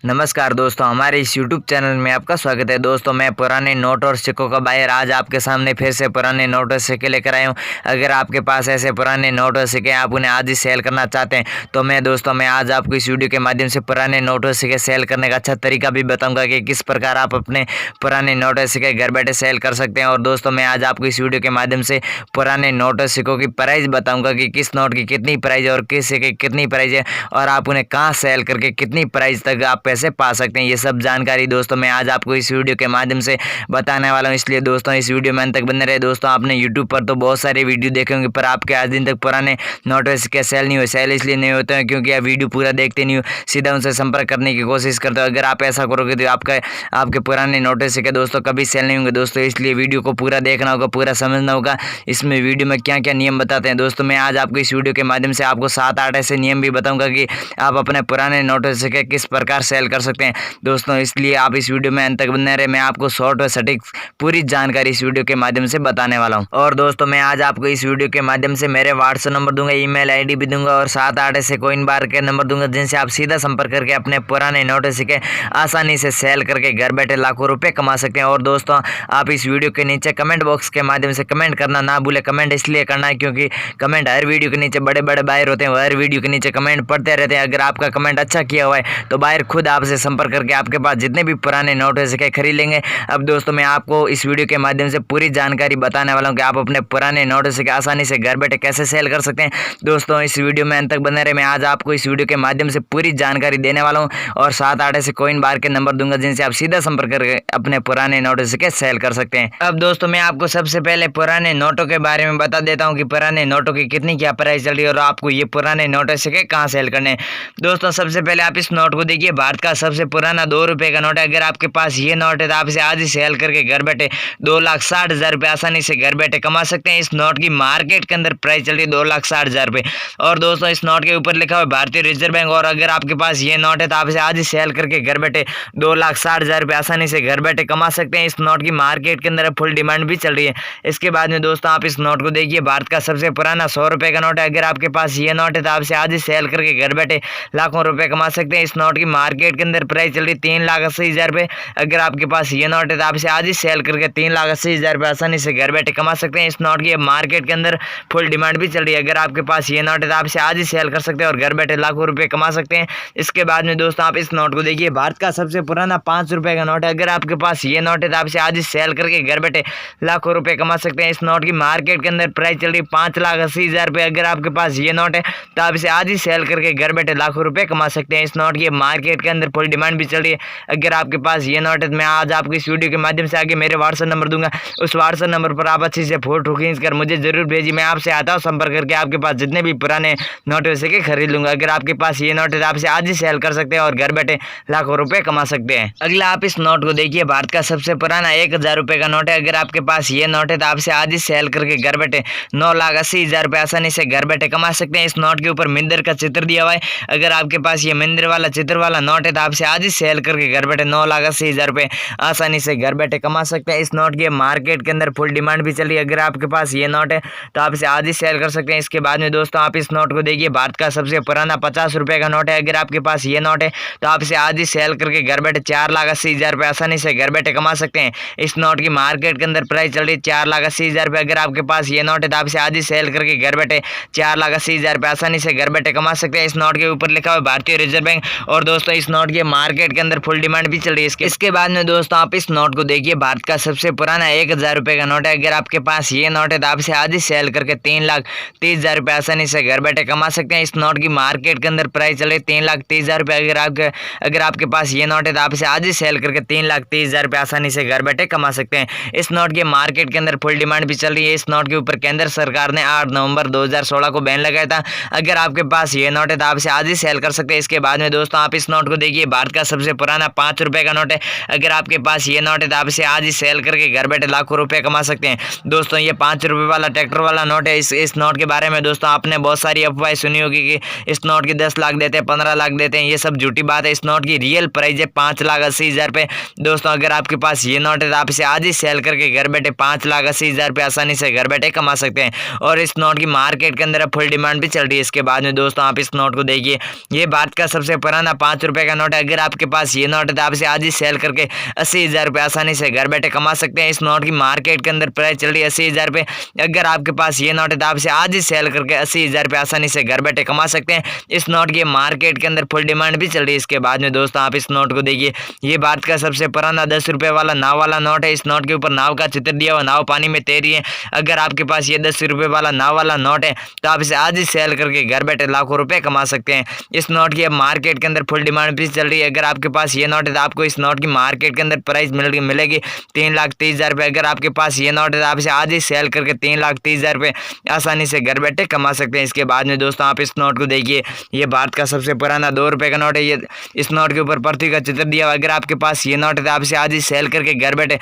नमस्कार दोस्तों, हमारे इस YouTube चैनल में आपका स्वागत है। दोस्तों, मैं पुराने नोट और सिक्कों का बायर आज आपके सामने फिर से पुराने नोट और सिक्के लेकर आया हूँ। अगर आपके पास ऐसे पुराने नोट और सिक्के आप उन्हें आज ही सेल करना चाहते हैं तो मैं आज आपको इस वीडियो के माध्यम से पुराने नोट और सिक्के सेल करने का अच्छा तरीका भी बताऊँगा कि किस प्रकार आप अपने पुराने नोट और सिक्के घर बैठे सेल कर सकते हैं। और दोस्तों, मैं आज आपको इस वीडियो के माध्यम से पुराने नोट और सिक्कों की प्राइस बताऊँगा कि किस नोट की कितनी प्राइस है और किस सिक्के की कितनी प्राइस है और आप उन्हें कहाँ सेल करके कितनी प्राइस तक आप पैसे पा सकते हैं। ये सब जानकारी दोस्तों मैं आज आपको इस वीडियो के माध्यम से बताने वाला हूँ, इसलिए दोस्तों इस वीडियो में अंत तक बने रहे। दोस्तों, आपने यूट्यूब पर तो बहुत सारे वीडियो देखे होंगे पर आपके आज दिन तक पुराने नोट और सिक्के सेल नहीं हुए। सेल इसलिए नहीं होते हैं क्योंकि आप वीडियो पूरा देखते नहीं हो, सीधा उनसे संपर्क करने की कोशिश करते हो। अगर आप ऐसा करोगे तो आपके पुराने नोट और सिक्के दोस्तों कभी सेल नहीं होंगे। दोस्तों, इसलिए वीडियो को पूरा देखना होगा, पूरा समझना होगा इसमें वीडियो में क्या क्या नियम बताते हैं। दोस्तों, मैं आज आपको इस वीडियो के माध्यम से आपको 7-8 ऐसे नियम भी बताऊंगा कि आप अपने पुराने नोट और सिक्के किस प्रकार सेल कर सकते हैं। दोस्तों, इसलिए आप इस वीडियो में अंत तक बने रहे। मैं आपको शॉर्ट और सटीक पूरी जानकारी इस वीडियो के माध्यम से बताने वाला हूं। और दोस्तों, मैं आज आपको इस वीडियो के माध्यम से मेरे व्हाट्सएप नंबर दूंगा, ईमेल आईडी भी दूंगा और 7-8 ऐसे कॉइन बार के नंबर दूंगा जिनसे आप सीधा संपर्क करके अपने पुराने नोट और सिक्के आसानी से सेल करके घर बैठे लाखों रुपए कमा सकते हैं। और दोस्तों, आप इस वीडियो के नीचे कमेंट बॉक्स के माध्यम से कमेंट करना ना भूले। कमेंट इसलिए करना है क्योंकि कमेंट हर वीडियो के नीचे बड़े बड़े बायर होते हैं, वो हर वीडियो के नीचे कमेंट पढ़ते रहते हैं। अगर आपका कमेंट अच्छा किया हुआ है तो बायर खुद आपसे संपर्क करके आपके पास जितने भी पुराने नोट और सिक्के खरीद लेंगे। अब दोस्तों, मैं आपको इस वीडियो के माध्यम से पूरी जानकारी बताने वाला हूं कि आप अपने पुराने नोट और सिक्के आसानी से घर बैठे कैसे सेल कर सकते हैं। दोस्तों, इस वीडियो में अंत तक बने रहे। मैं आज आपको इस वीडियो के माध्यम से पूरी जानकारी देने वाला हूं और 7-8 ऐसे कॉइन बार के नंबर दूंगा जिनसे आप सीधा संपर्क करके अपने पुराने नोट और सिक्के सेल कर सकते हैं। अब दोस्तों, मैं आपको सबसे पहले पुराने नोटों के बारे में बता देता हूँ कि पुराने नोटों की कितनी क्या प्राइस चल रही है और आपको ये पुराने नोट और सिक्के कहाँ सेल करने हैं। दोस्तों, सबसे पहले आप इस नोट को देखिए, भारत का सबसे पुराना 2 रुपए का नोट है। अगर आपके पास ये नोट है तो आप इसे आज ही सेल करके घर बैठे 2,60,000 रुपये आसानी से घर बैठे कमा सकते हैं। इस नोट की मार्केट के अंदर प्राइस चल रही है 2,60,000 रुपये। और दोस्तों, इस नोट के ऊपर लिखा हुआ है भारतीय रिजर्व बैंक। और अगर आपके पास ये नोट है तो आप इसे आज ही सेल करके घर बैठे 2,60,000 रुपये आसानी से घर बैठे कमा सकते हैं। इस नोट की मार्केट के अंदर फुल डिमांड भी चल रही है। इसके बाद में दोस्तों, आप इस नोट को देखिए, भारत का सबसे पुराना 100 रुपये का नोट है। अगर आपके पास ये नोट है तो आप इसे आज ही सेल करके घर बैठे लाखों रुपए कमा सकते हैं। इस नोट की मार्केट के अंदर प्राइस चल रही है 3,80,000 रुपये। अगर आपके पास ये नोट है तो आप इसे आज ही सेल करके 3,80,000 रुपये आसानी से घर बैठे कमा सकते हैं। इस नोट की मार्केट के अंदर फुल डिमांड भी चल रही है। अगर आपके पास ये नोट है तो आप इसे आज ही सेल कर सकते हैं और घर बैठे लाखों रुपए कमा सकते हैं। इसके बाद में दोस्तों, आप इस नोट को देखिए, भारत का सबसे पुराना 5 रुपए का नोट है। अगर आपके पास ये नोट है तो आप इसे आज ही सेल करके घर बैठे लाखों रुपए कमा सकते हैं। इस नोट की मार्केट के अंदर प्राइस चल रही है 5,80,000 रुपये। अगर आपके पास ये नोट है तो आप इसे आज ही सेल करके घर बैठे लाखों रुपए कमा सकते हैं। इस नोट की मार्केट के अंदर फुल डिमांड भी चल रही है। अगर आपके पास ये नोट है तो मैं आज आपको इस वीडियो के माध्यम से आगे मेरे व्हाट्सएप नंबर दूंगा, उस व्हाट्सएप नंबर पर आप अच्छी से फोटो खींचकर मुझे जरूर भेजिए। मैं आपसे आता हूँ संपर्क करके आपके पास जितने भी पुराने नोट सिक्के खरीद लूंगा। अगर आपके पास ये नोट है तो आप इसे आज ही सेल कर सकते हैं और घर बैठे लाखों रुपए कमा सकते हैं। अगला आप इस नोट को देखिए, भारत का सबसे पुराना 1,000 रुपये का नोट है। अगर आपके पास ये नोट है तो आप इसे आज ही सेल करके घर बैठे 9,80,000 रुपये आसानी से घर बैठे कमा सकते हैं। इस नोट के ऊपर मिंदर का चित्र दिया हुआ है। अगर आपके पास ये मिंदर वाला चित्र वाला नोट है तो आप इसे आज ही सेल करके घर बैठे 9,80,000 रुपये आसानी से घर बैठे कमा सकते हैं। इस नोट की मार्केट के अंदर फुल डिमांड भी चल रही है। अगर आपके पास ये नोट है तो आप इसे आज ही सेल कर सकते हैं। इसके बाद में दोस्तों, आप इस नोट को देखिए, भारत का सबसे पुराना 50 रुपये का नोट है। अगर आपके पास ये नोट है तो आप इसे आज ही सेल करके घर बैठे 4,80,000 रुपये आसानी से घर बैठे कमा सकते हैं। इस नोट की मार्केट के अंदर प्राइस चल रही है 4,80,000 रुपये। अगर आपके पास ये नोट है तो आप इसे आज ही सेल करके घर बैठे 4,80,000 रुपये आसानी से घर बैठे कमा सकते हैं। इस नोट के ऊपर लिखा हुआ है भारतीय रिजर्व बैंक। और दोस्तों, इस नोट की मार्केट के अंदर फुल डिमांड भी चल रही है। इसके बाद में दोस्तों, आप इस नोट को देखिए, भारत का सबसे पुराना 1,000 रुपये का नोट है। अगर आपके पास ये नोट है तो आप इसे आज ही सेल करके 3,30,000 रुपये आसानी से घर बैठे कमा सकते हैं। इस नोट की मार्केट के अंदर प्राइस चल रही है 3,30,000 रुपये। अगर आपके पास ये नोट है तो आप इसे आज ही सेल करके 3,30,000 रुपये आसानी से घर बैठे कमा सकते हैं। इस नोट की मार्केट के अंदर फुल डिमांड भी चल रही है। इस नोट के ऊपर केंद्र सरकार ने 8 नवंबर 2016 को बैन लगाया था। अगर आपके पास ये नोट है तो आप इसे आज ही सेल कर सकते हैं। इसके बाद में दोस्तों, आप इस नोट को देखिए, भारत का सबसे पुराना 5 रुपये का नोट है। अगर आपके पास ये नोट है तो आप इसे आज ही सेल करके घर बैठे लाखों रुपए कमा सकते हैं। दोस्तों, ये 5 रुपये वाला ट्रैक्टर वाला नोट है। इस नोट के बारे में दोस्तों आपने बहुत सारी अफवाहें सुनी होगी कि इस नोट की 10 लाख देते हैं, 15 लाख देते हैं। ये सब झूठी बात है। इस नोट की रियल प्राइस है 5,80,000 रुपये। दोस्तों, अगर आपके पास ये नोट है तो आप इसे आज ही सेल करके घर बैठे 5,80,000 रुपये आसानी से घर बैठे कमा सकते हैं। और इस नोट की मार्केट के अंदर फुल डिमांड भी चल रही है। इसके बाद में दोस्तों, आप इस नोट को देखिए, ये भारत का सबसे पुराना 5 रुपये का नोट है। अगर आपके पास ये नोट है तो आप इसे आज ही सेल करके 80,000 रुपये आसानी से घर बैठे कमा सकते हैं। इस नोट की मार्केट के अंदर प्राइस चल रही है 80,000 रुपये। अगर आपके पास ये नोट है तो आप इसे आज ही सेल करके 80,000 रुपये आसानी से घर बैठे कमा सकते हैं। इस नोट की मार्केट के अंदर फुल डिमांड भी चल रही है। इसके बाद में दोस्तों आप इस नोट को देखिए, ये भारत का सबसे पुराना 10 रुपये वाला नाव वाला नोट है। इस नोट के ऊपर नाव का चित्र दिया हुआ, नाव पानी में तैर रही है। अगर आपके पास ये 10 रुपये वाला नाव वाला नोट है तो आप इसे आज ही सेल करके घर बैठे लाखों रुपए कमा सकते हैं। इस नोट की अब मार्केट के अंदर फुल डिमांड भी चल रही है। अगर आपके पास ये नोट है तो आपको इस नोट की मार्केट के अंदर प्राइस मिलेगी 3,30,000 रुपये। अगर आपके पास ये नोट है तो आप इसे आज ही सेल करके 3,30,000 रुपये आसानी से घर बैठे कमा सकते हैं। इसके बाद में दोस्तों आप इस नोट को देखिए, ये भारत का सबसे पुराना 2 रुपये का नोट है। ये इस नोट के ऊपर पृथ्वी का चित्र दिया हुआ। अगर आपके पास ये नोट है तो आप इसे आज ही सेल करके घर बैठे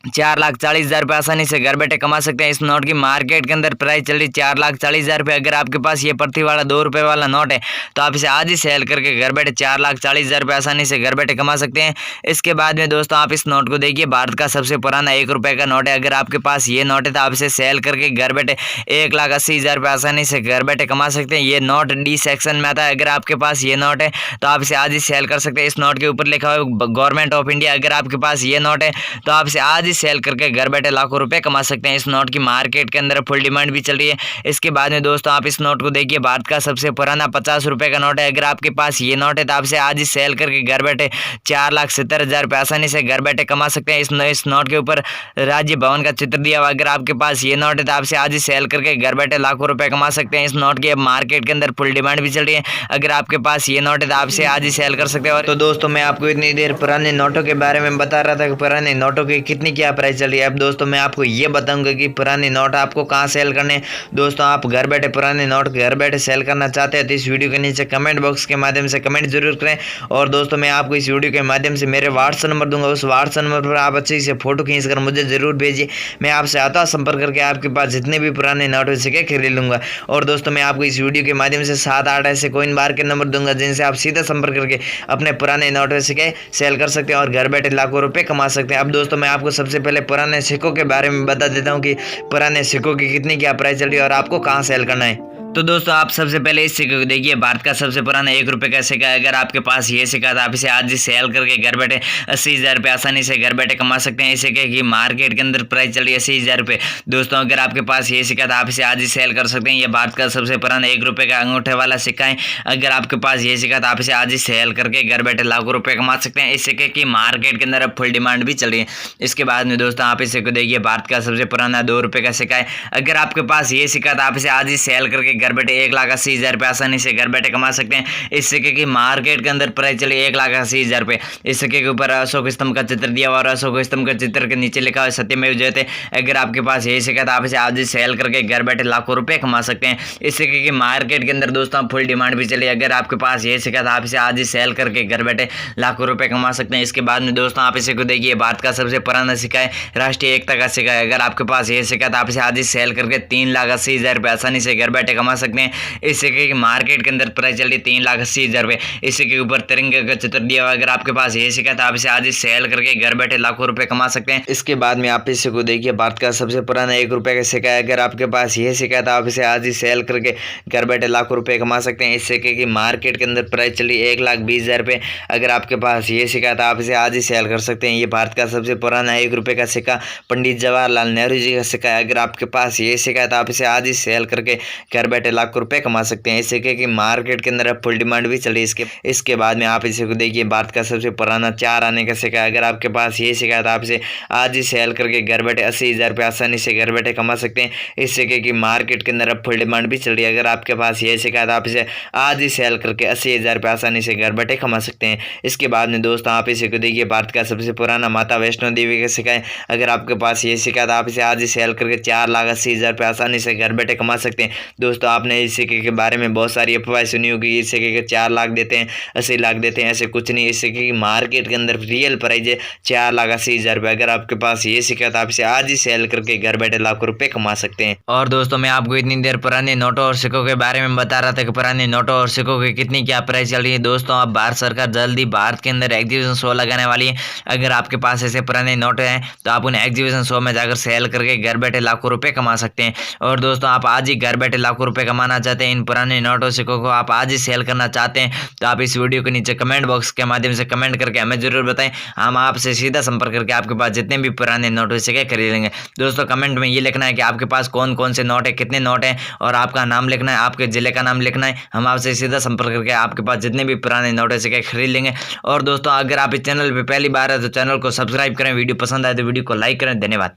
4,40,000 रुपये आसानी से घर बैठे कमा सकते हैं। इस नोट की मार्केट के अंदर प्राइस चल रही 4,40,000 रुपये। अगर आपके पास ये पृथ्वी वाला 2 रुपये वाला नोट है तो आप इसे आज ही सेल करके घर बैठे 4,40,000 रुपये आसानी से घर बैठे कमा सकते हैं। इसके बाद में दोस्तों आप इस नोट को देखिए, भारत का सबसे पुराना 1 रुपये का नोट है। अगर आपके पास ये नोट है तो आप इसे सेल करके घर बैठे 1,80,000 रुपये आसानी से घर बैठे कमा सकते हैं। ये नोट डी सेक्शन में आता है। अगर आपके पास ये नोट है तो आप इसे आज ही सेल कर सकते हैं। इस नोट के ऊपर लिखा हुआ है गवर्नमेंट ऑफ इंडिया। अगर आपके पास ये नोट है तो आप इसे आज ही सेल करके घर बैठे लाखों रुपए कमा सकते हैं। इस नोट की मार्केट के अंदर फुल डिमांड भी चल रही है। इसके बाद में दोस्तों आप इस नोट को देखिए, भारत का सबसे पुराना 50 रुपये का नोट है। अगर आपके पास ये नोट है तो आप इसे आज ही सेल करके घर बैठे 4,70,000 रुपये आसानी से घर बैठे कमा सकते हैं। इस नोट के ऊपर राज्य भवन का चित्र दिया हुआ। अगर आपके पास ये नोट है तो आप इसे आज ही सेल करके घर बैठे लाखों रुपए कमा सकते हैं। इस नोट की अब मार्केट के अंदर फुल डिमांड भी चल रही है। अगर आपके पास ये नोट है तो आप इसे आज ही सेल कर सकते हैं। तो दोस्तों मैं आपको इतनी देर पुराने नोटों के बारे में बता रहा था कि पुराने नोटों की कितनी क्या प्राइस चल रही है। अब दोस्तों मैं आपको ये बताऊंगा कि पुराने नोट आपको कहाँ सेल करने। दोस्तों आप घर बैठे पुराने नोट घर बैठे सेल करना चाहते हैं तो इस वीडियो के नीचे कमेंट बॉक्स के माध्यम से कमेंट जरूर करें। और दोस्तों मैं आपको इस वीडियो के माध्यम से मेरे व्हाट्सएप नंबर दूंगा, उस व्हाट्सएप नंबर पर आप अच्छे से फोटो खींचकर मुझे जरूर भेजिए। मैं आपसे आता संपर्क करके आपके पास जितने भी पुराने नोट हो सके खरीद लूंगा। और दोस्तों मैं आपको इस वीडियो के माध्यम से 7-8 ऐसे कॉइन बार के नंबर दूंगा जिनसे आप सीधा संपर्क करके अपने पुराने नोट हो सके सेल कर सकते हैं और घर बैठे लाखों रुपए कमा सकते हैं। अब दोस्तों मैं आपको सबसे पहले पुराने सिक्कों के बारे में बता देता हूँ कि पुराने सिक्कों की कितनी क्या प्राइस चल रही है और आपको कहाँ सेल करना है। तो दोस्तों आप सबसे पहले इस सिक्के को देखिए, भारत का सबसे पुराना 1 रुपये का सिक्का है। अगर आपके पास ये सिक्का तो आप इसे आज ही सेल करके घर बैठे 80,000 रुपये आसानी से घर बैठे कमा सकते हैं। इस सिक्के की मार्केट के अंदर प्राइस चल रही है 80,000 रुपये। दोस्तों अगर आपके पास ये सिक्का तो आप इसे आज ही सेल कर सकते हैं। ये भारत का सबसे पुराना 1 रुपये का अंगूठे वाला सिक्का है। अगर आपके पास ये सिक्का तो आप इसे आज ही सेल करके घर बैठे लाखों रुपये कमा सकते हैं। इस सिक्के की मार्केट के अंदर अब फुल डिमांड भी चल रही है। इसके बाद में दोस्तों आप इस सिक्के को देखिए, भारत का सबसे पुराना 2 रुपये का सिक्का है। अगर आपके पास ये सिक्का तो आप इसे आज ही सेल करके घर बैठे 1,80,000 रुपये आसानी से घर बैठे कमा सकते हैं। इस सिक्के की मार्केट के अंदर प्राइस चली 1,80,000 रुपये। इस सिक्के के ऊपर अशोक स्तंभ का चित्र दिया हुआ और अशोक स्तंभ का चित्र के नीचे लिखा हुआ सत्यमेव जयते। अगर आपके पास ये सिक्का तो आप इसे आज ही सेल करके घर बैठे लाखों रुपए कमा सकते हैं। इस सिक्के की मार्केट के अंदर दोस्तों फुल डिमांड भी चली। अगर आपके पास ये सिक्का तो आप इसे आज ही सेल करके घर बैठे लाखों रुपए कमा सकते हैं। इसके बाद में दोस्तों आप इसे को देखिए, भारत का सबसे पुराना सिक्का है, राष्ट्रीय एकता का सिक्का है। अगर आपके पास ये सिक्का तो आप इसे आज ही सेल करके 3,80,000 रुपये आसानी से घर बैठे कमा सकते हैं। इस सिक्के की मार्केट के अंदर प्राइस चल रही 3,80,000 रुपये। इस सिक्के के ऊपर तिरंगे का चित्र दिया हुआ। अगर आपके पास ये सिक्का तो आप इसे आज ही सेल करके घर बैठे लाखों रुपए कमा सकते हैं। इसके बाद में आप इसे को देखिए, भारत का सबसे पुराना 1 रुपये का सिक्का है। अगर आपके पास ये सिक्का तो आप इसे आज ही सेल करके घर बैठे लाखों रुपए कमा सकते हैं। इस सिक्के की मार्केट के अंदर प्राइस चली 1,20,000 रुपये। अगर आपके पास ये सिक्का तो आप इसे आज ही सेल कर सकते हैं। ये भारत का सबसे पुराना 1 रुपये का सिक्का पंडित जवाहरलाल नेहरू जी का सिक्का है। अगर आपके पास ये सिक्का तो आप इसे आज ही सेल करके घर बैठे लाखों रुपए कमा सकते हैं। इस सिक्के की मार्केट के अंदर फुल डिमांड भी चली। इसके बाद में आप इसे को देखिए, भारत का सबसे पुराना 4 आने का सिक्का है। अगर आपके पास ये सिक्का तो आप इसे आज ही सेल करके घर बैठे 80,000 रुपये आसानी से घर बैठे कमा सकते हैं। इस सिक्के की मार्केट के अंदर फुल डिमांड भी चल रही है। अगर आपके पास ये सिक्का तो आप इसे आज ही सेल करके 80,000 रुपये आसानी से घर बैठे कमा सकते हैं। इसके बाद में दोस्तों आप इसे को देखिए, भारत का सबसे पुराना माता वैष्णो देवी का सिक्का है। अगर आपके पास ये सिक्का तो आप इसे आज ही सेल करके 4,80,000 रुपये आसानी से घर बैठे कमा सकते हैं। दोस्तों आपने इस सिक्के के बारे में बहुत सारी अफवाहें सुनी होगी, इस सिक्के के 4 लाख देते हैं, 80 लाख देते हैं। ऐसे कुछ नहीं, इस सिक्के की मार्केट के अंदर रियल प्राइस है 4,80,000 रुपये। अगर आपके पास ये सिक्का तो आप इसे आज ही सेल करके घर बैठे लाखों रुपए कमा सकते हैं। और दोस्तों मैं आपको इतनी देर पुराने नोटों और सिक्कों के बारे में बता रहा था कि पुराने नोटों और सिक्कों की कितनी क्या प्राइस चल रही है। दोस्तों अब भारत सरकार जल्दी भारत के अंदर एग्जीबिशन शो लगाने वाली है। अगर आपके पास ऐसे पुराने नोट हैं तो आप उन्हें एग्जीबिशन शो में जाकर सेल करके घर बैठे लाखों रुपए कमा सकते हैं। और दोस्तों आप आज ही घर बैठे लाखों रुपये कमाना चाहते हैं इन पुराने नोटों सिक्कों को आप आज ही सेल करना चाहते हैं तो आप इस वीडियो के नीचे कमेंट बॉक्स के माध्यम से कमेंट करके हमें जरूर बताएं। हम आपसे सीधा संपर्क करके आपके पास जितने भी पुराने नोट सिक्के खरीद लेंगे। दोस्तों कमेंट में ये लिखना है कि आपके पास कौन कौन से नोट है, कितने नोट हैं, और आपका नाम लिखना है, आपके ज़िले का नाम लिखना है। हम आपसे सीधा संपर्क करके आपके पास जितने भी पुराने नोट सिक्के खरीद लेंगे। और दोस्तों अगर आप इस चैनल पर पहली बार है तो चैनल को सब्सक्राइब करें, वीडियो पसंद आए तो वीडियो को लाइक करें। धन्यवाद।